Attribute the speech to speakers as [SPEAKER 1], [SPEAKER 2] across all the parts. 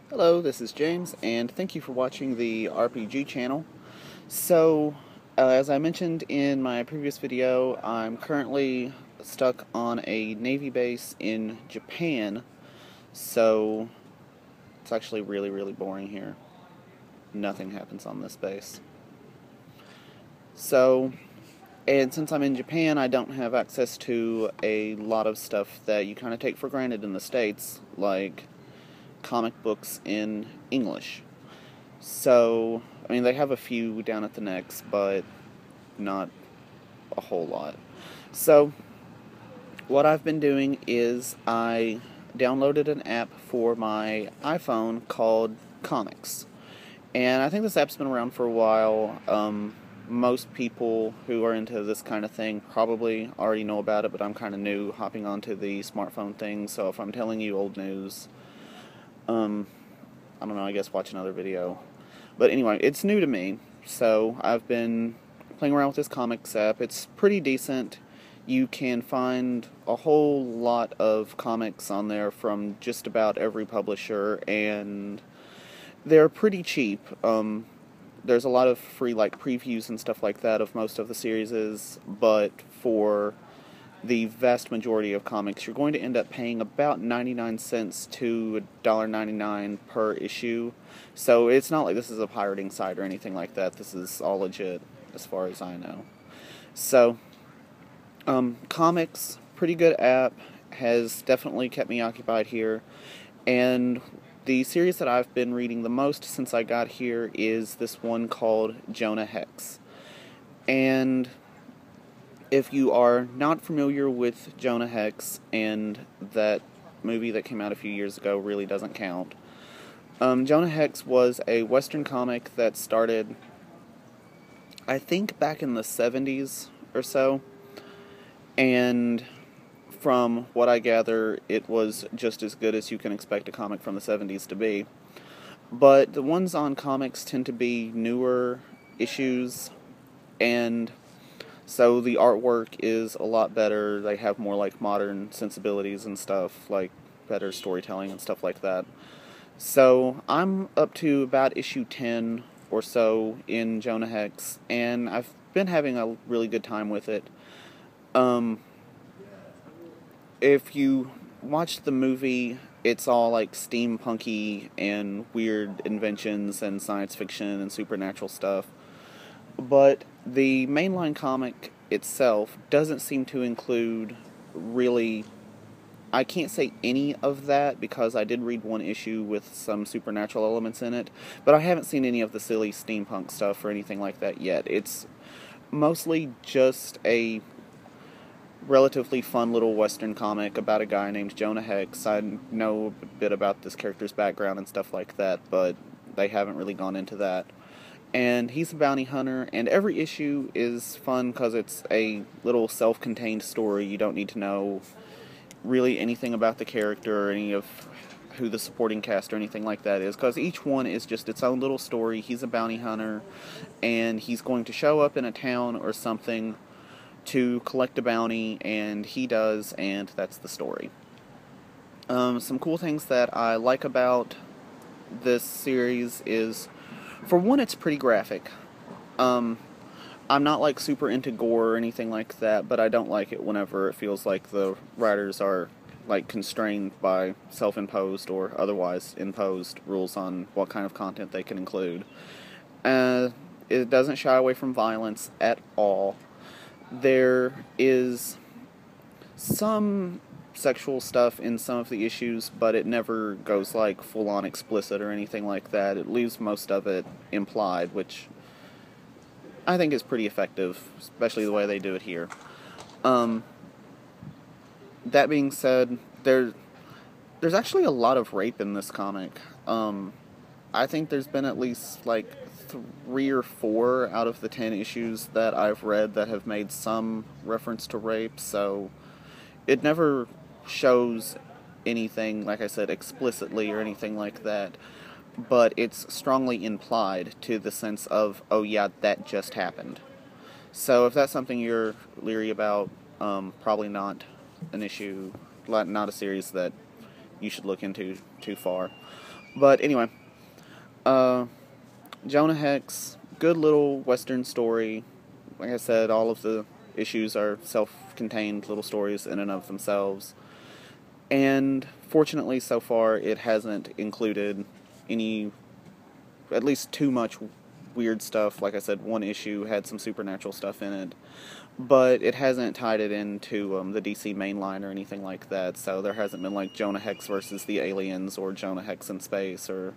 [SPEAKER 1] Hello, this is James, and thank you for watching the RPG channel. As I mentioned in my previous video, I'm currently stuck on a Navy base in Japan, so it's actually really boring here. Nothing happens on this base. And since I'm in Japan, I don't have access to a lot of stuff that you kind of take for granted in the States, like comic books in English. They have a few down at the Nex, but not a whole lot. So, what I've been doing is I downloaded an app for my iPhone called Comics. And I think this app's been around for a while. Most people who are into this kind of thing probably already know about it, but I'm kind of new hopping onto the smartphone thing, so if I'm telling you old news, I don't know, I guess watch another video. But anyway, it's new to me, so I've been playing around with this comics app. It's pretty decent. You can find a whole lot of comics on there from just about every publisher, and they're pretty cheap. There's a lot of free previews and stuff like that of most of the series, but for the vast majority of comics, you're going to end up paying about 99 cents to $1.99 per issue. So it's not like this is a pirating site or anything like that. This is all legit, as far as I know. So, Comics, pretty good app, has definitely kept me occupied here. And the series that I've been reading the most since I got here is this one called Jonah Hex. And if you are not familiar with Jonah Hex, and that movie that came out a few years ago really doesn't count, Jonah Hex was a Western comic that started, I think, back in the 70s or so, and from what I gather, it was just as good as you can expect a comic from the 70s to be. But the ones on Comics tend to be newer issues, and so the artwork is a lot better. They have more modern sensibilities and stuff, like better storytelling and stuff like that. So I'm up to about issue 10 or so in Jonah Hex, and I've been having a really good time with it. If you watch the movie, it's all steampunky and weird inventions and science fiction and supernatural stuff. But the mainline comic itself doesn't seem to include really, I can't say any of that because I did read one issue with some supernatural elements in it, but I haven't seen any of the silly steampunk stuff or anything like that yet. It's mostly just a relatively fun little Western comic about a guy named Jonah Hex. I know a bit about this character's background and stuff like that, but they haven't really gone into that. And he's a bounty hunter, and every issue is fun because it's a little self-contained story. You don't need to know really anything about the character or any of who the supporting cast or anything like that is, because each one is just its own little story. He's a bounty hunter, and he's going to show up in a town or something to collect a bounty, and he does, and that's the story. Some cool things that I like about this series is, for one, it's pretty graphic. I'm not super into gore or anything like that, but I don't like it whenever it feels like the writers are constrained by self-imposed or otherwise imposed rules on what kind of content they can include. It doesn't shy away from violence at all. There is some sexual stuff in some of the issues, but it never goes full-on explicit or anything like that. It leaves most of it implied, which I think is pretty effective, especially the way they do it here. That being said, there's actually a lot of rape in this comic. I think there's been at least 3 or 4 out of the 10 issues that I've read that have made some reference to rape, so it never shows anything, like I said, explicitly or anything like that, but it's strongly implied to the sense of, oh yeah, that just happened. So if that's something you're leery about, probably not an issue, not a series that you should look into too far. But anyway, Jonah Hex, good little Western story. Like I said, all of the issues are self-contained little stories in and of themselves. And fortunately, so far, it hasn't included any, at least too much weird stuff. Like I said, one issue had some supernatural stuff in it, but it hasn't tied it into the DC mainline or anything like that, so there hasn't been like Jonah Hex versus the aliens or Jonah Hex in space or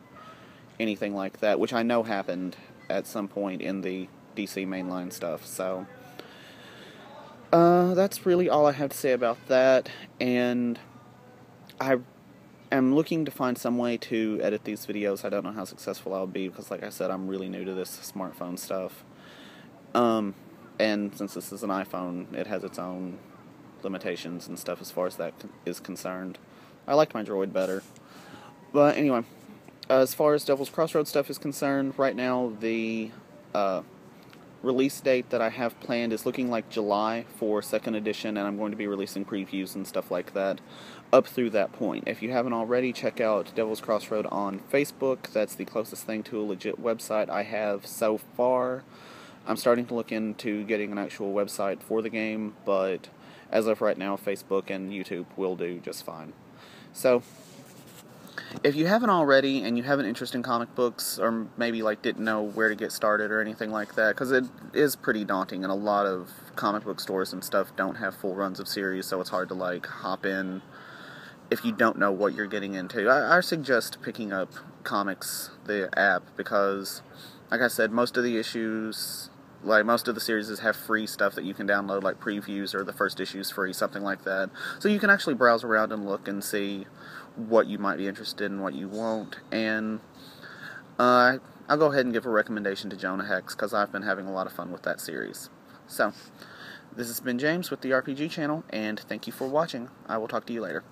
[SPEAKER 1] anything like that, which I know happened at some point in the DC mainline stuff. So that's really all I have to say about that, and I am looking to find some way to edit these videos. I don't know how successful I'll be because, like I said, I'm really new to this smartphone stuff. And since this is an iPhone, it has its own limitations and stuff as far as that is concerned. I liked my Droid better. But anyway, as far as Devil's Crossroads stuff is concerned, right now the release date that I have planned is looking like July for 2nd edition, and I'm going to be releasing previews and stuff like that up through that point. If you haven't already, check out Devil's Crossroad on Facebook. That's the closest thing to a legit website I have so far. I'm starting to look into getting an actual website for the game, but as of right now, Facebook and YouTube will do just fine. So, if you haven't already, and you have an interest in comic books, or maybe like didn't know where to get started or anything like that, because it is pretty daunting, and a lot of comic book stores and stuff don't have full runs of series, so it's hard to like hop in if you don't know what you're getting into. I suggest picking up Comics, the app, because, like I said, most of the issues, like most of the series have free stuff that you can download, like previews or the first issue's free, something like that. So you can actually browse around and look and see what you might be interested in, what you won't. And I'll go ahead and give a recommendation to Jonah Hex, because I've been having a lot of fun with that series. So, this has been James with the RPG channel, and thank you for watching. I will talk to you later.